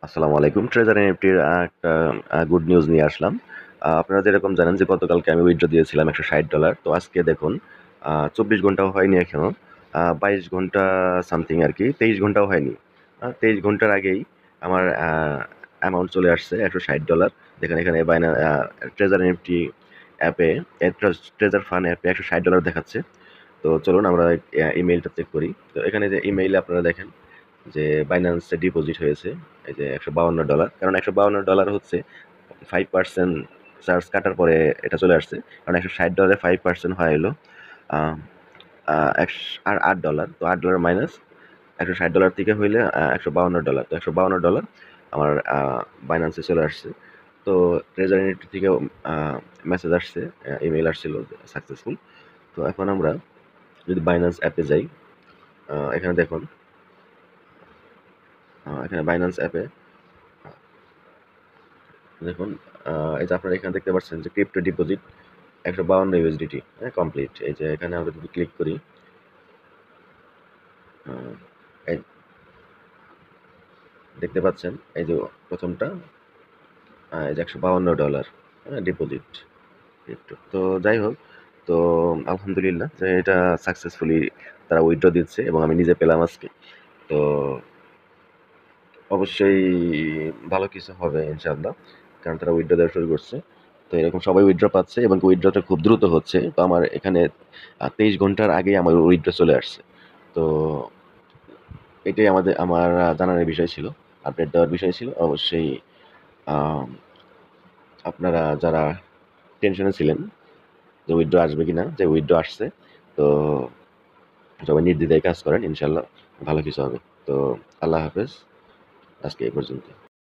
আসসালামু আলাইকুম। ট্রেজার এনএফটির একটা গুড নিউজ নিয়ে আসলাম। আপনারা যেরকম জানেন যে গতকালকে আমি উইথড্র দিয়েছিলাম $160। তো আজকে দেখুন ২৪ ঘন্টাও হয়নি এখনো। ২২ ঘন্টা সামথিং আরকি, ২৩ ঘন্টাও হয়নি। ২৩ ঘন্টার আগেই আমার অ্যামাউন্ট চলে আসছে $160। দেখেন এখানে ট্রেজার এনএফটি অ্যাপে ট্রেজার ফান অ্যাপে $160 দেখাচ্ছে। তো চলুন আমরা ইমেইলটা চেক করি। তো এখানে যে ইমেইলে আপনারা দেখেন যে বাইন্যান্সে ডিপোজিট হয়েছে এই যে $152, কারণ $152 হচ্ছে 5% চার্জ কাটার পরে এটা চলে আসছে। কারণ $160 5% হয় হলো আর $8। তো $8 মাইনাস $160 থেকে হইলে $152। তো $152 আমার বাইন্যান্সে চলে আসছে। তো ট্রেজার ইউনিট থেকেও মেসেজ আসছে, ইমেইল আসছিল সাকসেসফুল। তো এখন আমরা যদি বাইন্যান্স অ্যাপে যাই, এখানে দেখুন, এখানে বাইন্যান্স অ্যাপে দেখুন, এই যে আপনারা এখানে দেখতে পাচ্ছেন যে ক্রিপ্টো ডিপোজিট $152 হ্যাঁ, কমপ্লিট। এই যে এখানে আমরা যদি ক্লিক করি, এই দেখতে পাচ্ছেন এই যে প্রথমটা, এই যে $152 হ্যাঁ, ডিপোজিট ক্রিপ্টো। তো যাই হোক, তো আলহামদুলিল্লাহ যে এটা সাকসেসফুলি তারা উইথড্র দিচ্ছে এবং আমি নিজে পেলাম আজকে। তো অবশ্যই ভালো কিছু হবে ইনশাআল্লাহ, কারণ তারা উইথড্র দেওয়া শুরু করছে। তো এরকম সবাই উইথড্র পাচ্ছে এবং উইথড্রটা খুব দ্রুত হচ্ছে। তো আমার এখানে ২৩ ঘন্টার আগেই আমার উইথড্র চলে আসছে। তো এটাই আমার জানার বিষয় ছিল, আপডেট দেওয়ার বিষয় ছিল। অবশ্যই আম আপনারা যারা টেনশনে ছিলেন যে উইথড্র আসবে কিনা, যে উইথড্র আসছে। তো সবাই নির্দ্বিধায় কাজ করেন, ইনশাআল্লাহ ভালো কিছু হবে। তো আল্লাহ হাফেজ, আজকে এই পর্যন্ত।